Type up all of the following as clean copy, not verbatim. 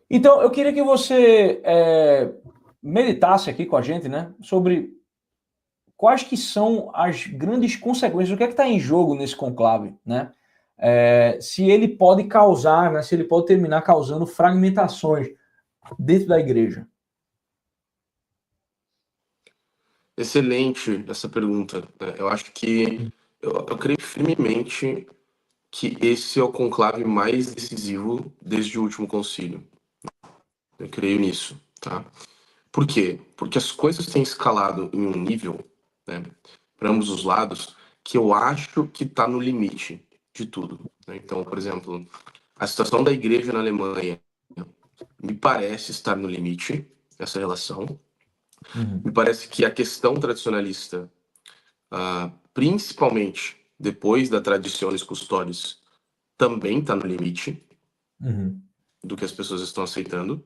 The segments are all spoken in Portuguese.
Então, eu queria que você meditasse aqui com a gente, né, sobre quais que são as grandes consequências, o que é que está em jogo nesse conclave, né? Se ele pode causar, né, se ele pode terminar causando fragmentações dentro da igreja. Excelente essa pergunta, né? Eu acho que eu creio firmemente que esse é o conclave mais decisivo desde o último concílio. Eu creio nisso, tá? Por quê? Porque as coisas têm escalado em um nível, né, para ambos os lados, que eu acho que está no limite de tudo, né? Então, por exemplo, a situação da igreja na Alemanha me parece estar no limite, essa relação. Me Uhum. parece que a questão tradicionalista, principalmente depois da Traditionis Custodes, também está no limite Uhum. do que as pessoas estão aceitando.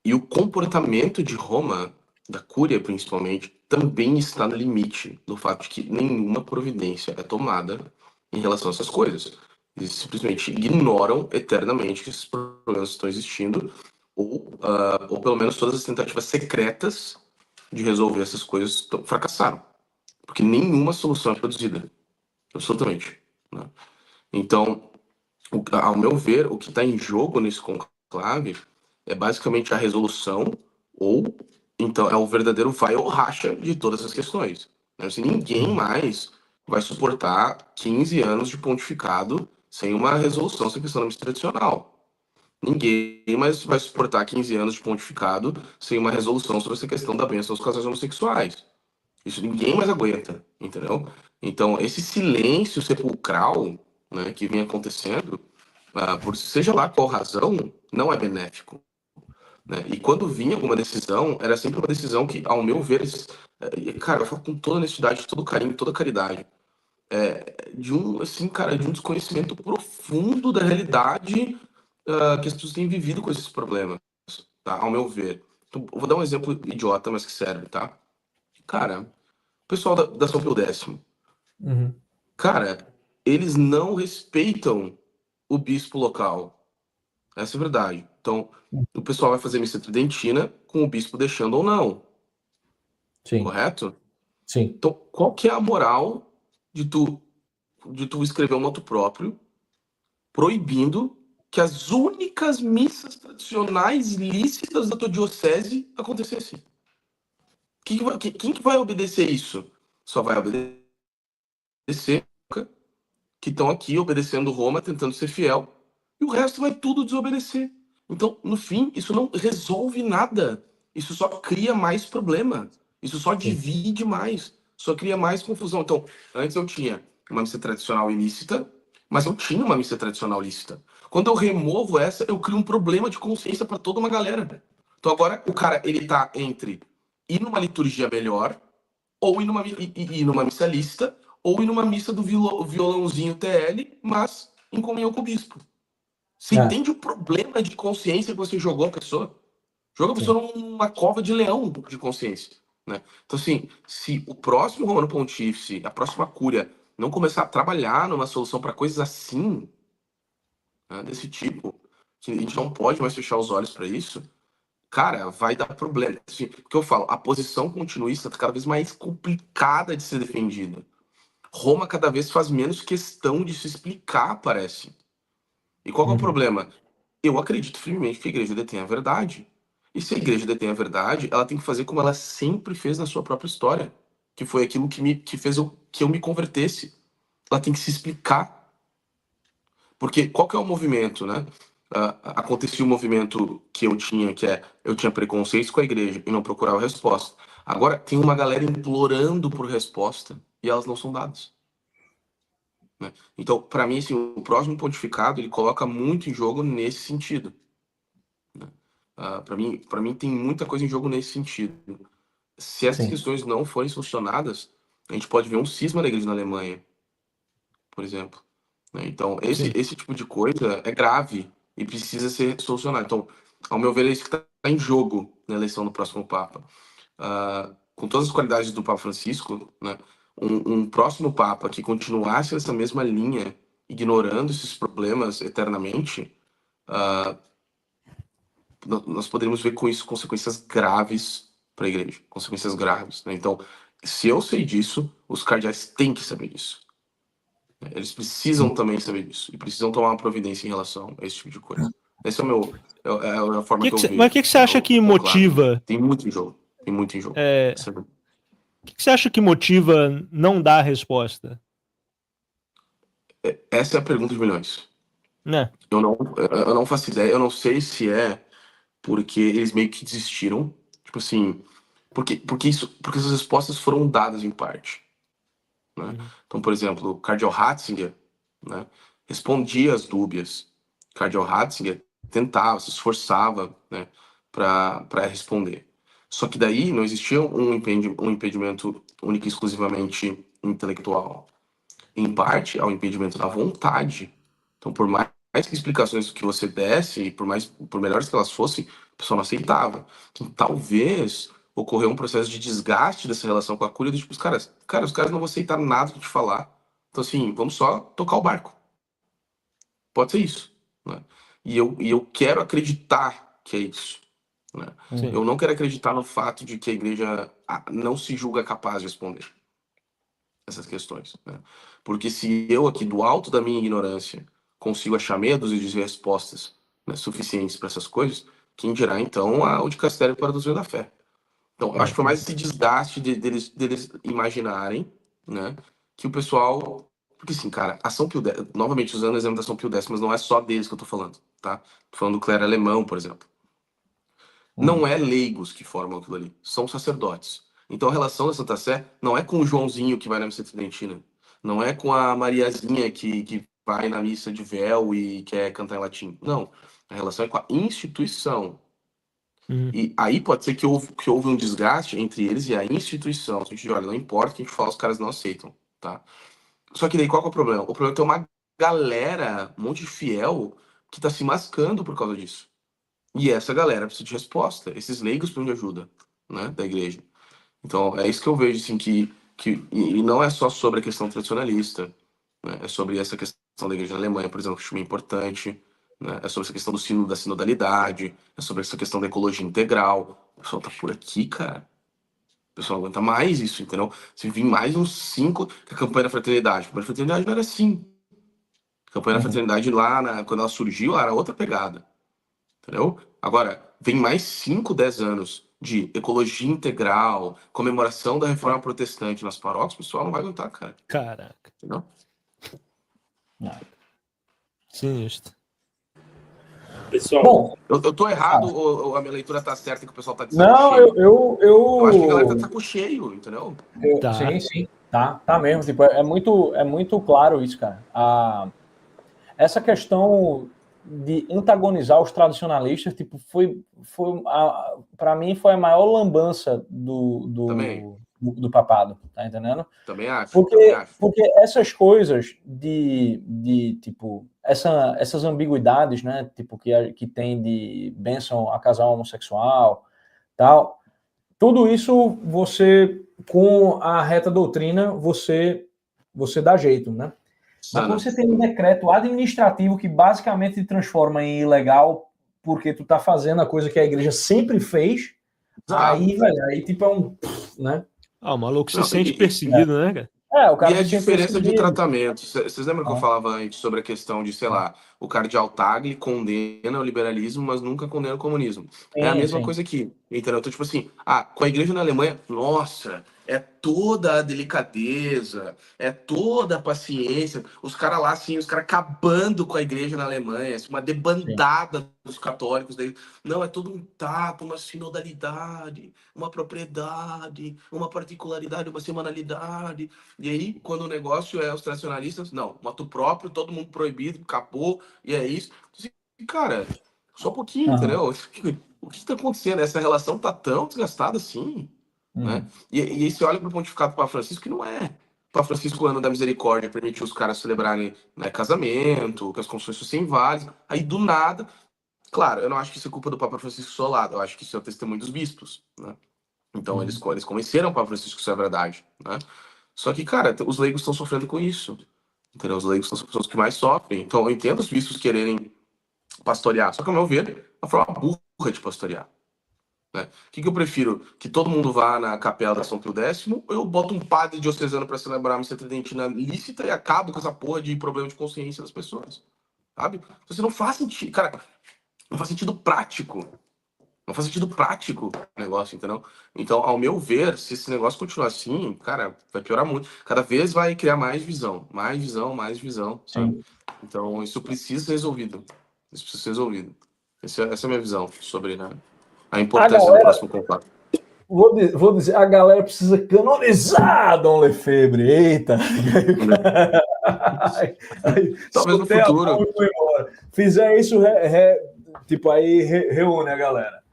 E o comportamento de Roma, da Cúria principalmente, também está no limite do fato de que nenhuma providência é tomada em relação a essas coisas. Eles simplesmente ignoram eternamente que esses problemas estão existindo, ou pelo menos todas as tentativas secretas de resolver essas coisas fracassaram. Porque nenhuma solução é produzida. Absolutamente. Né? Então, ao meu ver, o que está em jogo nesse conclave é basicamente a resolução, ou então é o verdadeiro vai ou racha de todas as questões. Né? Assim, ninguém Uhum. mais vai suportar 15 anos de pontificado sem uma resolução sem questão tradicional. Ninguém mais vai suportar 15 anos de pontificado sem uma resolução sobre essa questão da bênção aos casais homossexuais. Isso ninguém mais aguenta, entendeu? Então, esse silêncio sepulcral, né, que vem acontecendo, por seja lá qual razão, não é benéfico. Né? E quando vinha alguma decisão, era sempre uma decisão que, ao meu ver, cara, eu falo com toda honestidade, todo carinho, toda caridade, de um, assim, cara, de um desconhecimento profundo da realidade que as pessoas têm vivido com esses problemas, tá? Ao meu ver. Então, eu vou dar um exemplo idiota, mas que serve, tá? Cara, o pessoal da São Pio X, Uhum. cara, eles não respeitam o bispo local. Essa é a verdade. Então, o pessoal vai fazer missa tridentina com o bispo deixando ou não, Sim, correto? sim. Então, qual que é a moral de tu escrever um motu próprio proibindo que as únicas missas tradicionais lícitas da tua diocese acontecessem? Quem que vai obedecer isso? Só vai obedecer que estão aqui obedecendo Roma, tentando ser fiel, e o resto vai tudo desobedecer. Então, no fim, isso não resolve nada. Isso só cria mais problema. Isso só Sim. divide mais. Só cria mais confusão. Então, antes eu tinha uma missa tradicional ilícita, mas eu tinha uma missa tradicional lícita. Quando eu removo essa, eu crio um problema de consciência para toda uma galera. Então agora o cara ele tá entre ir numa liturgia melhor ou ir numa missa lícita, ou ir numa missa do violãozinho TL, mas em comunhão com o bispo. Você É, entende o problema de consciência que você jogou a pessoa? Jogou a sim. pessoa numa cova de leão de consciência. Né? Então, assim, se o próximo Romano Pontífice, a próxima cúria, não começar a trabalhar numa solução para coisas assim, né, desse tipo, que a gente não pode mais fechar os olhos para isso, cara, vai dar problema. Assim, porque eu falo, a posição continuista está cada vez mais complicada de ser defendida. Roma cada vez faz menos questão de se explicar, parece. E qual que é o Uhum. problema? Eu acredito firmemente que a igreja detém a verdade. E se a igreja detém a verdade, ela tem que fazer como ela sempre fez na sua própria história, que foi aquilo que fez que eu me convertesse. Ela tem que se explicar. Porque qual que é o movimento, né? Acontecia um movimento que eu tinha preconceito com a igreja e não procurava resposta. Agora tem uma galera implorando por resposta e elas não são dadas. Né? Então, para mim, assim, o próximo pontificado ele coloca muito em jogo nesse sentido. Né? Para mim tem muita coisa em jogo nesse sentido. Se essas Sim. questões não forem solucionadas, a gente pode ver um cisma na igreja na Alemanha, por exemplo. Né? Então, esse, Sim. esse tipo de coisa é grave e precisa ser solucionado. Então, ao meu ver, é isso que está em jogo na eleição do próximo Papa. Com todas as qualidades do Papa Francisco, né, um próximo Papa que continuasse nessa mesma linha, ignorando esses problemas eternamente, nós poderíamos ver com isso consequências graves para a igreja, consequências graves, né? Então, se eu sei disso, os cardeais têm que saber disso. Eles precisam também saber disso e precisam tomar uma providência em relação a esse tipo de coisa. Esse é o meu, é a forma que eu Mas o vejo. que você acha que O conclave. motiva? Tem muito em jogo. Tem muito em jogo. O que você acha que motiva não dar a resposta? Essa é a pergunta de milhões. Né? Eu não faço ideia. Eu não sei se é porque eles meio que desistiram. Tipo assim, porque essas respostas foram dadas em parte. Né? Então, por exemplo, o Cardeal Ratzinger, né, respondia às dúbias. O Cardeal Ratzinger tentava, se esforçava, né, para responder. Só que daí não existia um impedimento único e exclusivamente intelectual. Em parte, ao impedimento da vontade. Então, por mais que explicações que você desse, por melhores que elas fossem, o pessoal não aceitava. Então, talvez ocorreu um processo de desgaste dessa relação com a cúria, tipo, os caras não vão aceitar nada de te falar. Então, assim, vamos só tocar o barco. Pode ser isso. Né? E eu quero acreditar que é isso. Né? Eu não quero acreditar no fato de que a igreja não se julga capaz de responder essas questões. Né? Porque se eu aqui, do alto da minha ignorância, consigo achar meia dúzia de respostas, né, suficientes para essas coisas, quem dirá então o dicastério para a doutrina da fé? Então, eu acho que foi mais esse desgaste deles imaginarem, né, que o pessoal... Porque assim, cara, a São Pio X, novamente usando o exemplo da São Pio X, mas não é só deles que eu tô falando, tá? Tô falando do clero alemão, por exemplo. Não é leigos que formam aquilo ali, são sacerdotes. Então a relação da Santa Sé não é com o Joãozinho que vai na missa tridentina, não é com a Mariazinha que vai na missa de véu e quer cantar em latim. Não, a relação é com a instituição. E aí pode ser que houve um desgaste entre eles e a instituição. A gente olha, não importa o que a gente fala, os caras não aceitam, tá? Só que daí qual que é o problema? O problema é que tem uma galera, um monte de fiel, que tá se mascando por causa disso. E essa galera precisa de resposta. Esses leigos precisam de ajuda, né, da igreja. Então, é isso que eu vejo, assim, e não é só sobre a questão tradicionalista, né, é sobre essa questão da igreja na Alemanha, por exemplo, que eu acho importante, né, é sobre essa questão da sinodalidade, é sobre essa questão da ecologia integral. O pessoal tá por aqui, cara. O pessoal aguenta mais isso, entendeu? Se vir mais uns 5, que a campanha da fraternidade. A campanha da fraternidade não era assim. A campanha da fraternidade lá, quando ela surgiu, ela era outra pegada. Entendeu? Agora, vem mais 5, 10 anos de ecologia integral, comemoração da reforma protestante nas paróquias, o pessoal não vai aguentar, cara. Caraca. Entendeu? Sinistro. Pessoal, Bom, eu tô errado ou a minha leitura tá certa que o pessoal tá de saco não, cheio? eu Eu acho que a galera tá de saco cheio, entendeu? Tá. Sim, tá mesmo. Tipo, é muito claro isso, cara. Essa questão de antagonizar os tradicionalistas, tipo, para mim foi a maior lambança do papado, tá entendendo? Também acho. Porque essas coisas tipo, essas ambiguidades, né, tipo, que tem de bênção a casal homossexual, tal, tudo isso você, com a reta doutrina, você dá jeito, né? Mas quando você tem um decreto administrativo que basicamente te transforma em ilegal porque tu tá fazendo a coisa que a igreja sempre fez, aí, velho, aí tipo é um, né? O maluco se sente perseguido, né, cara? O cara e a se sente diferença de perseguido. tratamento. Vocês lembram que eu falava antes sobre a questão de, sei lá, o cardeal Tagle condena o liberalismo, mas nunca condena o comunismo. É a mesma coisa aqui, entendeu? Então, tipo assim, com a igreja na Alemanha, nossa, é toda a delicadeza, é toda a paciência. Os caras lá, assim, os caras acabando com a igreja na Alemanha, assim, uma debandada dos católicos. Daí, não, é todo um tato, uma sinodalidade, uma propriedade, uma particularidade, uma semanalidade. E aí, quando o negócio é os tradicionalistas, não, moto próprio, todo mundo proibido, acabou, e é isso. Assim, cara, só um pouquinho, entendeu? O que está acontecendo? Essa relação tá tão desgastada assim, né? E aí você olha para o pontificado do Papa Francisco, que não é. O Papa Francisco, ano da misericórdia, permitiu os caras celebrarem, né, casamento, que as condições fossem válidas. Aí, do nada, claro, eu não acho que isso é culpa do Papa Francisco isolado, eu acho que isso é o testemunho dos bispos, né? Então, eles convenceram o Papa Francisco que isso é verdade, né? Só que, cara, os leigos estão sofrendo com isso. Entendeu? Os leigos são as pessoas que mais sofrem. Então, eu entendo os bispos quererem pastorear. Só que, ao meu ver, é uma forma burra de pastorear. Né? O que eu prefiro? Que todo mundo vá na capela da São Pio X, ou eu boto um padre diocesano para celebrar a missa tridentina lícita e acabo com essa porra de problema de consciência das pessoas. Sabe? Você não faz sentido, cara, não faz sentido prático. Não faz sentido prático o negócio, entendeu? Então, ao meu ver, se esse negócio continuar assim, cara, vai piorar muito. Cada vez vai criar mais visão, sabe? Sim. Então, isso precisa ser resolvido. Isso precisa ser resolvido. Essa é a minha visão sobre, né, a importância do próximo contato. Vou dizer, a galera precisa canonizar Dom Lefebvre. Eita! Talvez no futuro. Fizer isso, tipo, aí reúne a galera.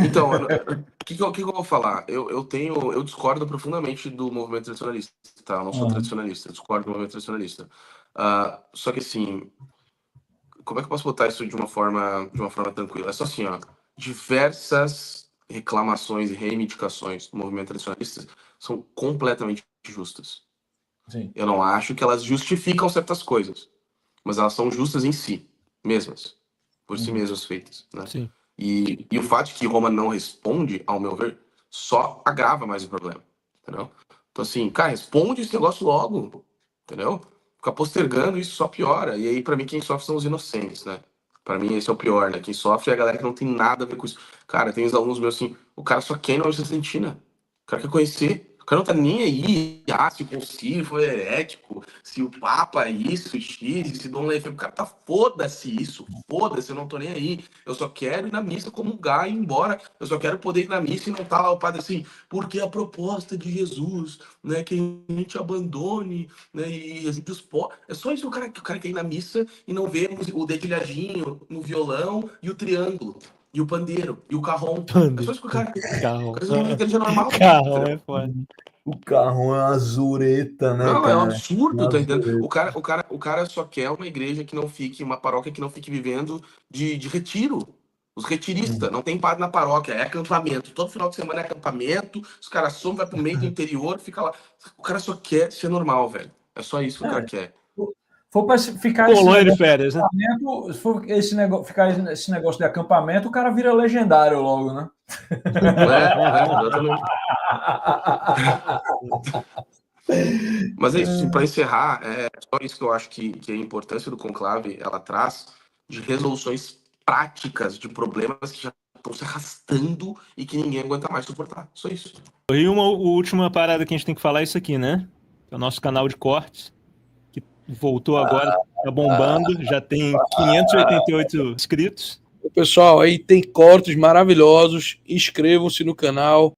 Então, o que eu vou falar? Eu discordo profundamente do movimento tradicionalista, tá? Eu não sou tradicionalista, eu discordo do movimento tradicionalista. Só que assim, como é que eu posso botar isso de uma forma tranquila? É só assim, ó, diversas reclamações e reivindicações do movimento tradicionalista são completamente justas. Sim. Eu não acho que elas justificam certas coisas, mas elas são justas em si mesmas, por si mesmas feitas, né? Sim. E o fato de que Roma não responde, ao meu ver, só agrava mais o problema, entendeu? Então assim, cara, responde esse negócio logo, entendeu? Ficar postergando isso só piora. E aí, pra mim, quem sofre são os inocentes, né? Pra mim, esse é o pior, né? Quem sofre é a galera que não tem nada a ver com isso. Cara, tem uns alunos meus assim, o cara só quer ir na Universidade Argentina. O cara quer conhecer. O cara não tá nem aí, se o concílio foi herético, se o Papa é isso, X, se Dom Lefebvre. O cara tá, foda-se isso, foda-se, eu não tô nem aí. Eu só quero ir na missa comungar e ir embora. Eu só quero poder ir na missa e não tá lá o padre assim, porque a proposta de Jesus, né, que a gente abandone, né, e a gente é só isso que o cara quer ir na missa e não ver o dedilhadinho no violão e o triângulo. E o pandeiro, e o carrom. É só isso que o cara quer. Carrom. O cara é uma igreja normal. Carrom é foda. O carro é uma zureta, né, Não, cara? é um absurdo, Uma tá entendendo? zureta. O cara só quer uma igreja que não fique, uma paróquia que não fique vivendo de retiro. Os retiristas, não tem padre na paróquia, é acampamento. Todo final de semana é acampamento, os caras somem, vai pro meio do interior, fica lá. O cara só quer ser normal, velho. É só isso que o cara quer. For para ficar Colônia de férias, né? se for ficar esse negócio de acampamento, o cara vira legendário logo, né? Exatamente. Mas é isso, para encerrar, é só isso que eu acho que a importância do conclave ela traz de resoluções práticas de problemas que já estão se arrastando e que ninguém aguenta mais suportar. Só isso. E uma última parada que a gente tem que falar é isso aqui, né? É o nosso canal de cortes, que voltou agora, tá bombando, já tem 588 inscritos. Pessoal, aí tem cortes maravilhosos, inscrevam-se no canal.